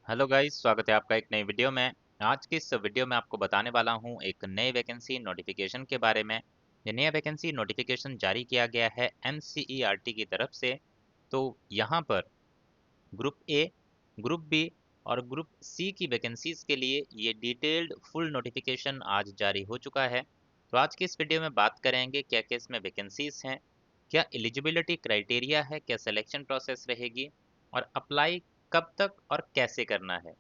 Hello guys, स्वागत है आपका एक नई वीडियो में। आज की इस वीडियो में आपको बताने वाला हूं एक नए वैकेंसी नोटिफिकेशन के बारे में। ये नया वैकेंसी नोटिफिकेशन जारी किया गया है एनसीईआरटी की तरफ से। तो यहाँ पर ग्रुप ए, ग्रुप बी और ग्रुप सी की वैकेंसीज के लिए ये डिटेल्ड फुल नोटिफिकेशन आज जारी हो चुका है। तो आज की इस वीडियो में बात करेंगे क्या क्या इसमें वैकेंसीज हैं, क्या एलिजिबिलिटी क्राइटेरिया है, क्या सिलेक्शन प्रोसेस रहेगी और अप्लाई कब तक और कैसे करना है।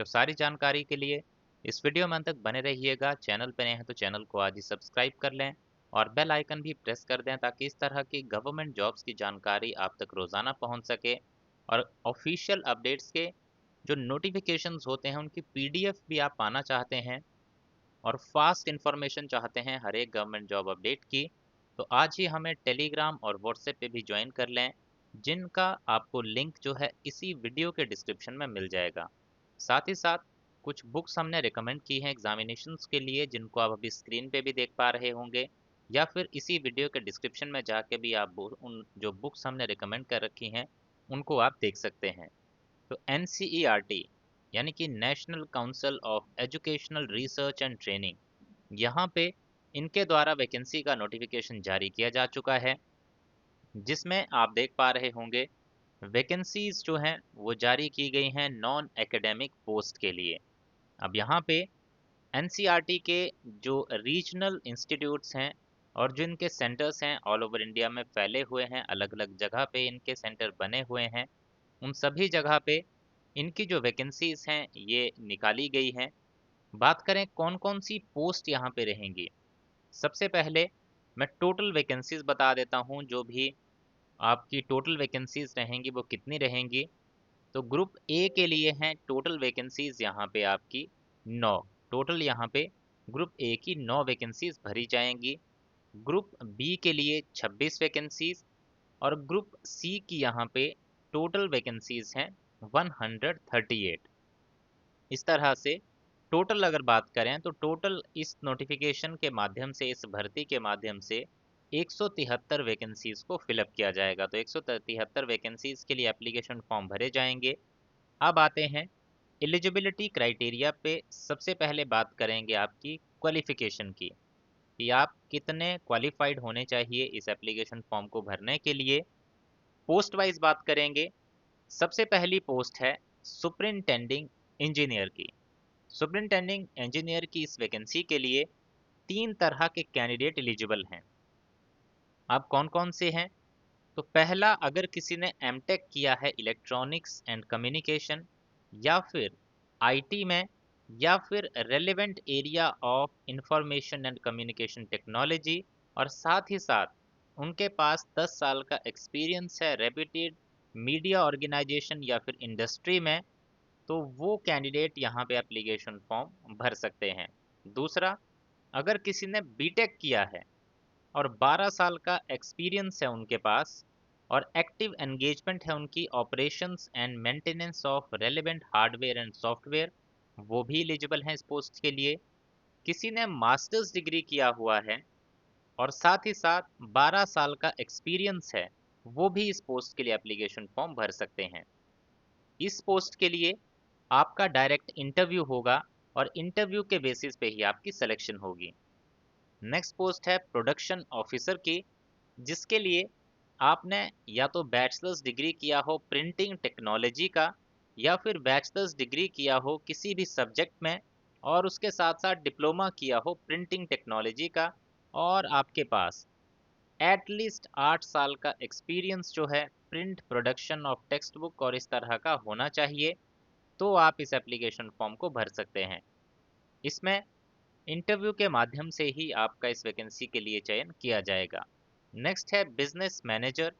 तो सारी जानकारी के लिए इस वीडियो में अंत तक बने रहिएगा। चैनल पर नए हैं तो चैनल को आज ही सब्सक्राइब कर लें और बेल आइकन भी प्रेस कर दें ताकि इस तरह की गवर्नमेंट जॉब्स की जानकारी आप तक रोजाना पहुंच सके। और ऑफिशियल अपडेट्स के जो नोटिफिकेशंस होते हैं उनकी पीडीएफ भी आप पाना चाहते हैं और फास्ट इंफॉर्मेशन चाहते हैं हर एक गवर्नमेंट जॉब अपडेट की, तो आज ही हमें टेलीग्राम और व्हाट्सएप पे भी ज्वाइन कर लें, जिनका आपको लिंक जो है इसी वीडियो के डिस्क्रिप्शन में मिल जाएगा। साथ ही साथ कुछ बुक्स हमने रिकमेंड की हैं एग्जामिनेशंस के लिए, जिनको आप अभी स्क्रीन पे भी देख पा रहे होंगे, या फिर इसी वीडियो के डिस्क्रिप्शन में जाके भी आप उन जो बुक्स हमने रिकमेंड कर रखी हैं उनको आप देख सकते हैं। तो एनसीईआरटी यानी कि national council of educational research and training, यहाँ पे इनके द्वारा वैकेंसी का नोटिफिकेशन जारी किया जा चुका है, जिसमें आप देख पा रहे होंगे वैकेंसीज जो हैं वो जारी की गई हैं नॉन एकेडमिक पोस्ट के लिए। अब यहाँ पे एनसीईआरटी के जो रीजनल इंस्टीट्यूट्स हैं और जो इनके सेंटर्स हैं ऑल ओवर इंडिया में फैले हुए हैं, अलग अलग जगह पे इनके सेंटर बने हुए हैं, उन सभी जगह पे इनकी जो वैकेंसीज हैं ये निकाली गई हैं। बात करें कौन कौन सी पोस्ट यहाँ पे रहेंगी, सबसे पहले मैं टोटल वैकेंसीज बता देता हूँ। जो भी आपकी टोटल वैकेंसीज रहेंगी वो कितनी रहेंगी। तो ग्रुप ए के लिए हैं टोटल वैकेंसीज यहाँ पे आपकी 9। टोटल यहाँ पे ग्रुप ए की 9 वैकेंसीज भरी जाएंगी। ग्रुप बी के लिए 26 वैकेंसीज और ग्रुप सी की यहाँ पे टोटल वैकेंसीज हैं 138। इस तरह से टोटल अगर बात करें तो टोटल इस नोटिफिकेशन के माध्यम से, इस भर्ती के माध्यम से 173 वैकेंसीज को फिलअप किया जाएगा। तो 173 वैकेंसीज के लिए एप्लीकेशन फॉर्म भरे जाएंगे। अब आते हैं एलिजिबिलिटी क्राइटेरिया पे। सबसे पहले बात करेंगे आपकी क्वालिफिकेशन की, कि आप कितने क्वालिफाइड होने चाहिए इस एप्लीकेशन फॉर्म को भरने के लिए। पोस्ट वाइज बात करेंगे। सबसे पहली पोस्ट है सुपरिंटेंडिंग इंजीनियर की। सुपरिंटेंडिंग इंजीनियर की इस वैकेंसी के लिए 3 तरह के कैंडिडेट एलिजिबल हैं। अब कौन कौन से हैं? तो पहला, अगर किसी ने एमटेक किया है इलेक्ट्रॉनिक्स एंड कम्युनिकेशन या फिर आईटी में या फिर relevant area of information and communication technology, और साथ ही साथ उनके पास 10 साल का एक्सपीरियंस है रेप्यूटेड मीडिया ऑर्गेनाइजेशन या फिर इंडस्ट्री में, तो वो कैंडिडेट यहाँ पे एप्लीकेशन फॉर्म भर सकते हैं। दूसरा, अगर किसी ने बीटेक किया है और 12 साल का एक्सपीरियंस है उनके पास और एक्टिव एंगेजमेंट है उनकी operations and maintenance of relevant hardware and software, वो भी एलिजिबल हैं इस पोस्ट के लिए। किसी ने मास्टर्स डिग्री किया हुआ है और साथ ही साथ 12 साल का एक्सपीरियंस है, वो भी इस पोस्ट के लिए एप्लीकेशन फॉर्म भर सकते हैं। इस पोस्ट के लिए आपका डायरेक्ट इंटरव्यू होगा और इंटरव्यू के बेसिस पे ही आपकी सिलेक्शन होगी। नेक्स्ट पोस्ट है प्रोडक्शन ऑफिसर की, जिसके लिए आपने या तो बैचलर्स डिग्री किया हो प्रिंटिंग टेक्नोलॉजी का या फिर बैचलर्स डिग्री किया हो किसी भी सब्जेक्ट में और उसके साथ साथ डिप्लोमा किया हो प्रिंटिंग टेक्नोलॉजी का, और आपके पास एटलीस्ट 8 साल का एक्सपीरियंस जो है print production of text book और इस तरह का होना चाहिए, तो आप इस एप्लीकेशन फॉर्म को भर सकते हैं। इसमें इंटरव्यू के माध्यम से ही आपका इस वैकेंसी के लिए चयन किया जाएगा। नेक्स्ट है बिजनेस मैनेजर।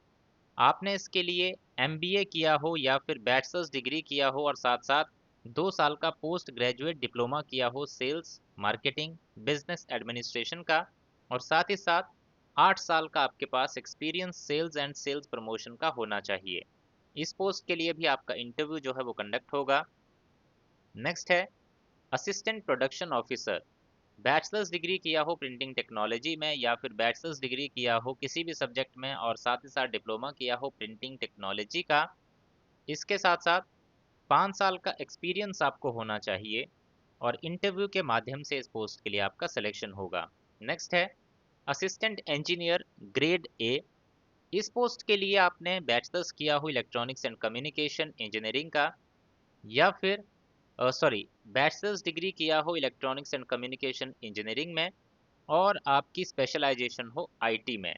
आपने इसके लिए एमबीए किया हो या फिर बैचलर्स डिग्री किया हो और साथ साथ 2 साल का पोस्ट ग्रेजुएट डिप्लोमा किया हो सेल्स मार्केटिंग बिजनेस एडमिनिस्ट्रेशन का, और साथ ही साथ 8 साल का आपके पास experience sales and sales promotion का होना चाहिए। इस पोस्ट के लिए भी आपका इंटरव्यू जो है वो कंडक्ट होगा। नेक्स्ट है assistant production officer. Bachelors degree किया हो प्रिंटिंग टेक्नोलॉजी में या फिर बैचलर्स डिग्री किया हो किसी भी सब्जेक्ट में और साथ ही साथ डिप्लोमा किया हो प्रिंटिंग टेक्नोलॉजी का। इसके साथ साथ 5 साल का एक्सपीरियंस आपको होना चाहिए और इंटरव्यू के माध्यम से इस पोस्ट के लिए आपका सिलेक्शन होगा। नेक्स्ट है असिस्टेंट इंजीनियर ग्रेड ए। इस पोस्ट के लिए आपने बैचलर्स किया हो इलेक्ट्रॉनिक्स एंड कम्युनिकेशन इंजीनियरिंग का, या फिर बैचलर्स डिग्री किया हो इलेक्ट्रॉनिक्स एंड कम्युनिकेशन इंजीनियरिंग में और आपकी स्पेशलाइजेशन हो आईटी में।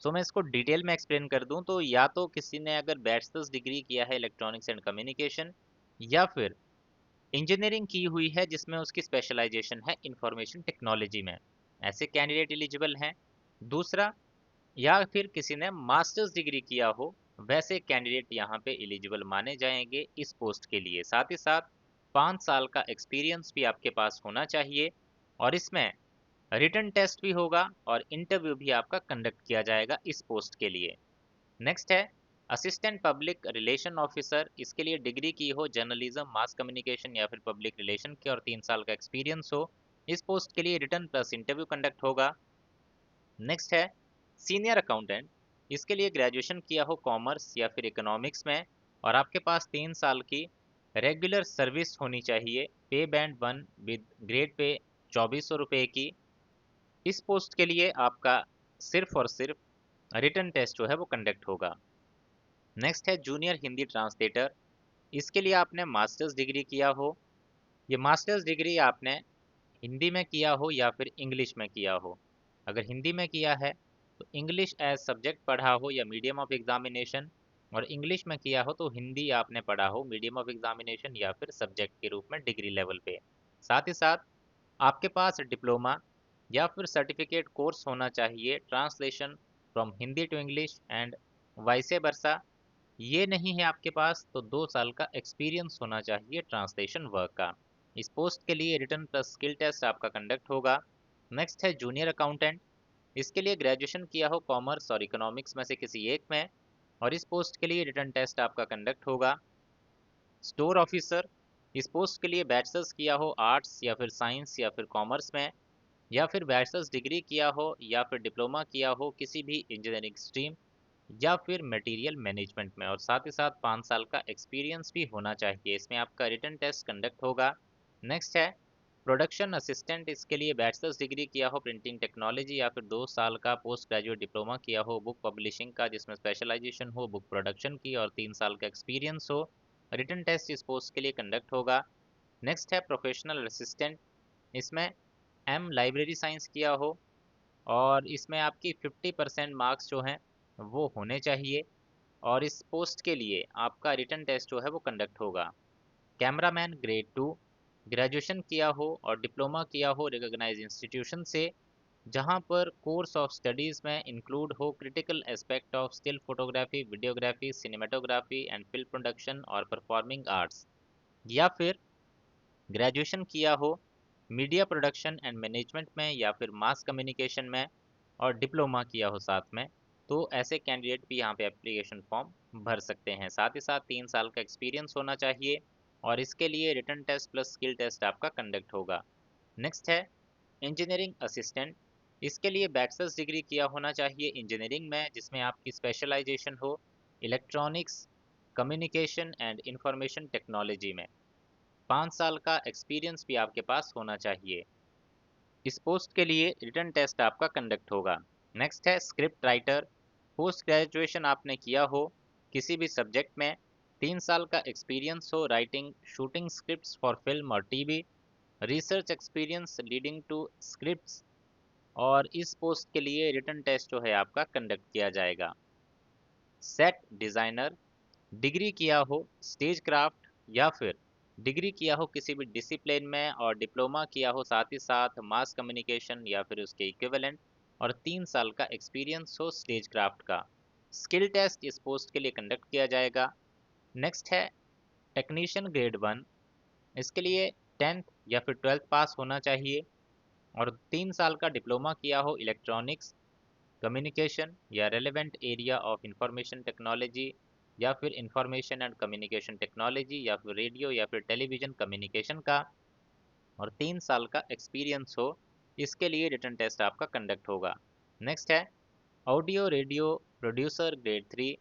सो मैं इसको डिटेल में एक्सप्लेन कर दूं तो या तो किसी ने अगर बैचलर्स डिग्री किया है इलेक्ट्रॉनिक्स एंड कम्युनिकेशन, या फिर इंजीनियरिंग की हुई है जिसमें उसकी स्पेशलाइजेशन है इंफॉर्मेशन टेक्नोलॉजी में, ऐसे कैंडिडेट एलिजिबल हैं। दूसरा, या फिर किसी ने मास्टर्स डिग्री किया हो, वैसे कैंडिडेट यहाँ पे एलिजिबल माने जाएंगे इस पोस्ट के लिए। साथ ही साथ 5 साल का एक्सपीरियंस भी आपके पास होना चाहिए और इसमें रिटन टेस्ट भी होगा और इंटरव्यू भी आपका कंडक्ट किया जाएगा इस पोस्ट के लिए। नेक्स्ट है असिस्टेंट पब्लिक रिलेशन ऑफिसर। इसके लिए डिग्री की हो जर्नलिज्म, मास कम्युनिकेशन या फिर पब्लिक रिलेशन की और 3 साल का एक्सपीरियंस हो। इस पोस्ट के लिए रिटन प्लस इंटरव्यू कंडक्ट होगा। नेक्स्ट है सीनियर अकाउंटेंट। इसके लिए ग्रेजुएशन किया हो कॉमर्स या फिर इकोनॉमिक्स में और आपके पास 3 साल की रेगुलर सर्विस होनी चाहिए। पे बैंड 1 विद ग्रेड पे 2400 रुपये की। इस पोस्ट के लिए आपका सिर्फ और सिर्फ रिटन टेस्ट जो है वो कंडक्ट होगा। नेक्स्ट है जूनियर हिंदी ट्रांसलेटर। इसके लिए आपने मास्टर्स डिग्री किया हो। ये मास्टर्स डिग्री आपने हिंदी में किया हो या फिर इंग्लिश में किया हो। अगर हिंदी में किया है तो इंग्लिश एज सब्जेक्ट पढ़ा हो या मीडियम ऑफ एग्जामिनेशन, और इंग्लिश में किया हो तो हिंदी आपने पढ़ा हो मीडियम ऑफ एग्जामिनेशन या फिर सब्जेक्ट के रूप में डिग्री लेवल पे। साथ ही साथ आपके पास डिप्लोमा या फिर सर्टिफिकेट कोर्स होना चाहिए translation from Hindi to English and vice versa. ये नहीं है आपके पास तो 2 साल का एक्सपीरियंस होना चाहिए ट्रांसलेशन वर्क का। इस पोस्ट के लिए रिटन प्लस स्किल टेस्ट आपका कंडक्ट होगा। नेक्स्ट है जूनियर अकाउंटेंट। इसके लिए ग्रेजुएशन किया हो कॉमर्स और इकोनॉमिक्स में से किसी एक में और इस पोस्ट के लिए रिटन टेस्ट आपका कंडक्ट होगा। Store officer. इस पोस्ट के लिए बैचलर्स किया हो आर्ट्स या फिर साइंस या फिर कॉमर्स में, या फिर बैचलर्स डिग्री किया हो या फिर डिप्लोमा किया हो किसी भी इंजीनियरिंग स्ट्रीम या फिर मटेरियल मैनेजमेंट में, और साथ ही साथ 5 साल का एक्सपीरियंस भी होना चाहिए। इसमें आपका रिटन टेस्ट कंडक्ट होगा। नेक्स्ट है प्रोडक्शन असिस्टेंट। इसके लिए बैचलर्स डिग्री किया हो प्रिंटिंग टेक्नोलॉजी या फिर 2 साल का पोस्ट ग्रेजुएट डिप्लोमा किया हो बुक पब्लिशिंग का जिसमें स्पेशलाइजेशन हो बुक प्रोडक्शन की और 3 साल का एक्सपीरियंस हो। रिटन टेस्ट इस पोस्ट के लिए कंडक्ट होगा। नेक्स्ट है प्रोफेशनल असिस्टेंट। इसमें एम लाइब्रेरी साइंस किया हो और इसमें आपकी 50% मार्क्स जो हैं वो होने चाहिए और इस पोस्ट के लिए आपका रिटन टेस्ट जो है वो कंडक्ट होगा। Cameraman grade 2। ग्रेजुएशन किया हो और डिप्लोमा किया हो रिकॉग्नाइज इंस्टीट्यूशन से जहां पर कोर्स ऑफ स्टडीज़ में इंक्लूड हो critical aspect of still photography, videography, cinematography and film production और परफॉर्मिंग आर्ट्स, या फिर ग्रेजुएशन किया हो मीडिया प्रोडक्शन एंड मैनेजमेंट में या फिर मास कम्युनिकेशन में और डिप्लोमा किया हो साथ में, तो ऐसे कैंडिडेट भी यहाँ पे एप्लीकेशन फॉर्म भर सकते हैं। साथ ही साथ 3 साल का एक्सपीरियंस होना चाहिए और इसके लिए written test plus skill test आपका कंडक्ट होगा। नेक्स्ट है इंजीनियरिंग असिस्टेंट। इसके लिए बैचलर्स डिग्री किया होना चाहिए इंजीनियरिंग में जिसमें आपकी स्पेशलाइजेशन हो electronics, communication and information technology में। 5 साल का एक्सपीरियंस भी आपके पास होना चाहिए। इस पोस्ट के लिए रिटन टेस्ट आपका कंडक्ट होगा। नेक्स्ट है स्क्रिप्ट राइटर। पोस्ट ग्रेजुएशन आपने किया हो किसी भी सब्जेक्ट में, 3 साल का एक्सपीरियंस हो writing shooting scripts for film और TV, research experience leading to scripts, और इस पोस्ट के लिए रिटन टेस्ट जो है आपका कंडक्ट किया जाएगा। Set designer. डिग्री किया हो स्टेज क्राफ्ट या फिर डिग्री किया हो किसी भी डिसिप्लिन में और डिप्लोमा किया हो साथ ही साथ मास कम्युनिकेशन या फिर उसके इक्विवेलेंट, और 3 साल का एक्सपीरियंस हो स्टेज क्राफ्ट का। स्किल टेस्ट इस पोस्ट के लिए कंडक्ट किया जाएगा। नेक्स्ट है टेक्नीशियन ग्रेड 1। इसके लिए 10th या फिर 12th पास होना चाहिए और 3 साल का डिप्लोमा किया हो इलेक्ट्रॉनिक्स, कम्युनिकेशन या relevant area of information technology या फिर इंफॉर्मेशन एंड कम्युनिकेशन टेक्नोलॉजी या फिर रेडियो या फिर टेलीविजन कम्युनिकेशन का, और 3 साल का एक्सपीरियंस हो। इसके लिए रिटन टेस्ट आपका कंडक्ट होगा। नेक्स्ट है audio radio producer grade 3।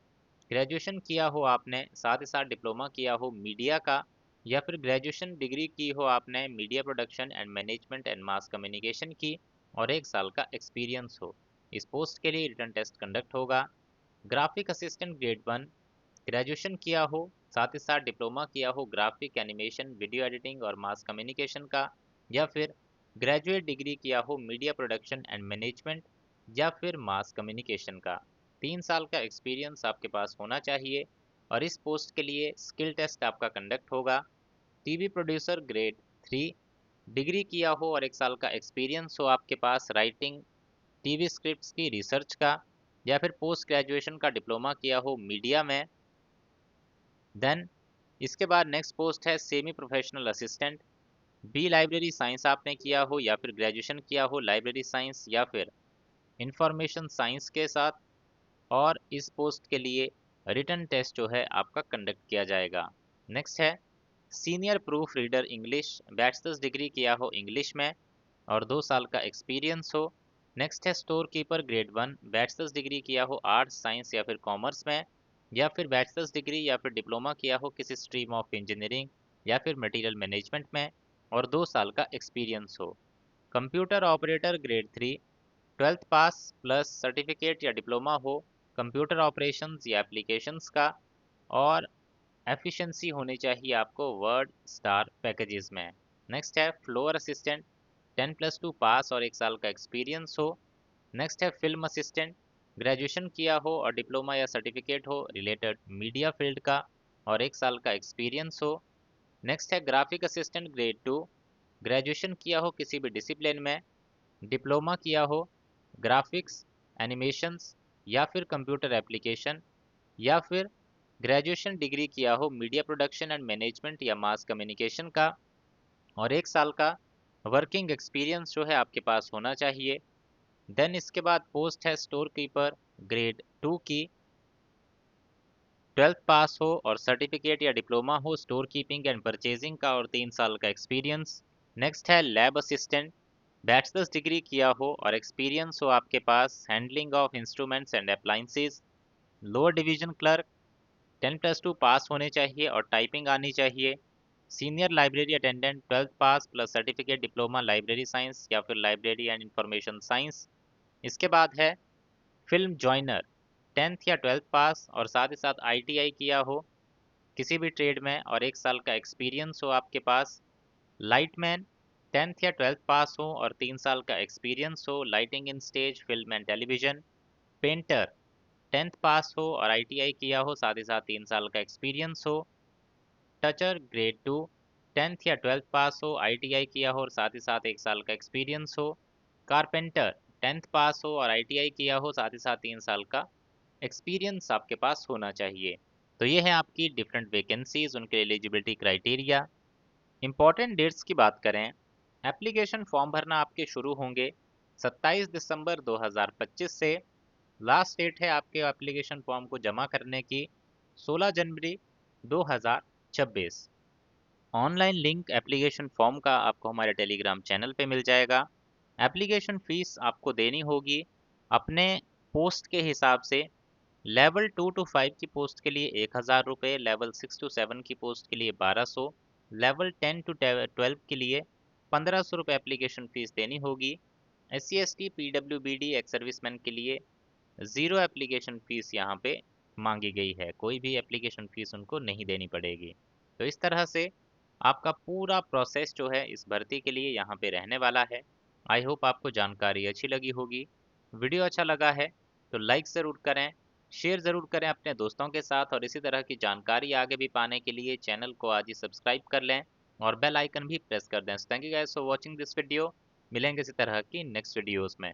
Graduation किया हो आपने, साथ ही साथ डिप्लोमा किया हो मीडिया का, या फिर ग्रेजुएशन डिग्री की हो आपने media production and management and mass communication की और 1 साल का एक्सपीरियंस हो। इस पोस्ट के लिए रिटन टेस्ट कंडक्ट होगा। ग्राफिक असिस्टेंट ग्रेड 1, ग्रेजुएशन किया हो, साथ ही साथ डिप्लोमा किया हो ग्राफिक एनिमेशन, वीडियो एडिटिंग और मास कम्युनिकेशन का, या फिर ग्रेजुएट डिग्री किया हो मीडिया प्रोडक्शन एंड मैनेजमेंट या फिर मास कम्युनिकेशन का। 3 साल का एक्सपीरियंस आपके पास होना चाहिए और इस पोस्ट के लिए स्किल टेस्ट आपका कंडक्ट होगा। टीवी प्रोड्यूसर ग्रेड 3, डिग्री किया हो और 1 साल का एक्सपीरियंस हो आपके पास राइटिंग टीवी स्क्रिप्ट्स की रिसर्च का, या फिर पोस्ट ग्रेजुएशन का डिप्लोमा किया हो मीडिया में। देन इसके बाद नेक्स्ट पोस्ट है semi professional assistant. B library science आपने किया हो या फिर ग्रेजुएशन किया हो लाइब्रेरी साइंस या फिर इंफॉर्मेशन साइंस के साथ, और इस पोस्ट के लिए रिटन टेस्ट जो है आपका कंडक्ट किया जाएगा। नेक्स्ट है senior proof reader English, bachelors degree किया हो इंग्लिश में और 2 साल का एक्सपीरियंस हो। नेक्स्ट है store keeper grade 1, bachelors degree किया हो आर्ट्स साइंस या फिर कॉमर्स में, या फिर बैचलर्स डिग्री या फिर डिप्लोमा किया हो किसी स्ट्रीम ऑफ इंजीनियरिंग या फिर मटेरियल मैनेजमेंट में और 2 साल का एक्सपीरियंस हो। Computer operator grade 3, 12th pass plus certificate या डिप्लोमा हो कंप्यूटर ऑपरेशंस या एप्लीकेशंस का, और एफिशिएंसी होनी चाहिए आपको वर्ड स्टार पैकेजेस में। नेक्स्ट है फ्लोर असिस्टेंट, 10+2 पास और 1 साल का एक्सपीरियंस हो। नेक्स्ट है फिल्म असिस्टेंट, ग्रेजुएशन किया हो और डिप्लोमा या सर्टिफिकेट हो रिलेटेड मीडिया फील्ड का और 1 साल का एक्सपीरियंस हो। नेक्स्ट है ग्राफिक असिस्टेंट ग्रेड 2, ग्रेजुएशन किया हो किसी भी डिसिप्लिन में, डिप्लोमा किया हो ग्राफिक्स, एनिमेशंस या फिर कंप्यूटर एप्लीकेशन, या फिर ग्रेजुएशन डिग्री किया हो मीडिया प्रोडक्शन एंड मैनेजमेंट या मास कम्युनिकेशन का और 1 साल का वर्किंग एक्सपीरियंस जो है आपके पास होना चाहिए। देन इसके बाद पोस्ट है स्टोर कीपर ग्रेड 2 की, 12th पास हो और सर्टिफिकेट या डिप्लोमा हो स्टोर कीपिंग एंड परचेजिंग का और 3 साल का एक्सपीरियंस। नेक्स्ट है लैब असिस्टेंट, बैचलर्स डिग्री किया हो और एक्सपीरियंस हो आपके पास handling of instruments and appliances. Lower division clerk, 10+2 pass होने चाहिए और टाइपिंग आनी चाहिए। Senior library attendant, 12th pass plus certificate diploma library science या फिर लाइब्रेरी एंड इंफॉर्मेशन साइंस। इसके बाद है फिल्म जॉइनर, 10th या 12th पास और साथ ही साथ आईटीआई किया हो किसी भी ट्रेड में और 1 साल का एक्सपीरियंस हो आपके पास। लाइटमैन, 10th या 12th पास हो और 3 साल का एक्सपीरियंस हो lighting in stage film and television. Painter, 10th पास हो और आईटीआई किया हो साथ ही साथ 3 साल का एक्सपीरियंस हो। टचर ग्रेड 2, 10th या 12th पास हो, आईटीआई किया हो और साथ ही साथ 1 साल का एक्सपीरियंस हो। कारपेंटर, 10th पास हो और आईटीआई किया हो साथ ही साथ 3 साल का एक्सपीरियंस आपके पास होना चाहिए। तो ये है आपकी डिफरेंट वैकेंसीज, उनके एलिजिबिलिटी क्राइटेरिया। इंपॉर्टेंट डेट्स की बात करें, एप्लीकेशन फॉर्म भरना आपके शुरू होंगे 27 दिसंबर 2025 से। लास्ट डेट है आपके एप्लीकेशन फॉर्म को जमा करने की 16 जनवरी 2026। ऑनलाइन लिंक एप्लीकेशन फॉर्म का आपको हमारे टेलीग्राम चैनल पे मिल जाएगा। एप्लीकेशन फीस आपको देनी होगी अपने पोस्ट के हिसाब से। लेवल 2 to 5 की पोस्ट के लिए 1,000 रुपये, लेवल 6 to 7 की पोस्ट के लिए 1200, लेवल 10 to 12 के लिए 1500 रुपये एप्लीकेशन फ़ीस देनी होगी। SC ST PWBD ex serviceman के लिए ज़ीरो एप्लीकेशन फ़ीस यहाँ पे मांगी गई है, कोई भी एप्लीकेशन फ़ीस उनको नहीं देनी पड़ेगी। तो इस तरह से आपका पूरा प्रोसेस जो है इस भर्ती के लिए यहाँ पे रहने वाला है। आई होप आपको जानकारी अच्छी लगी होगी। वीडियो अच्छा लगा है तो लाइक ज़रूर करें, शेयर ज़रूर करें अपने दोस्तों के साथ, और इसी तरह की जानकारी आगे भी पाने के लिए चैनल को आज ही सब्सक्राइब कर लें और बेल आइकन भी प्रेस कर दें। Thank you guys for watching this video. मिलेंगे इसी तरह की नेक्स्ट वीडियोज़ में।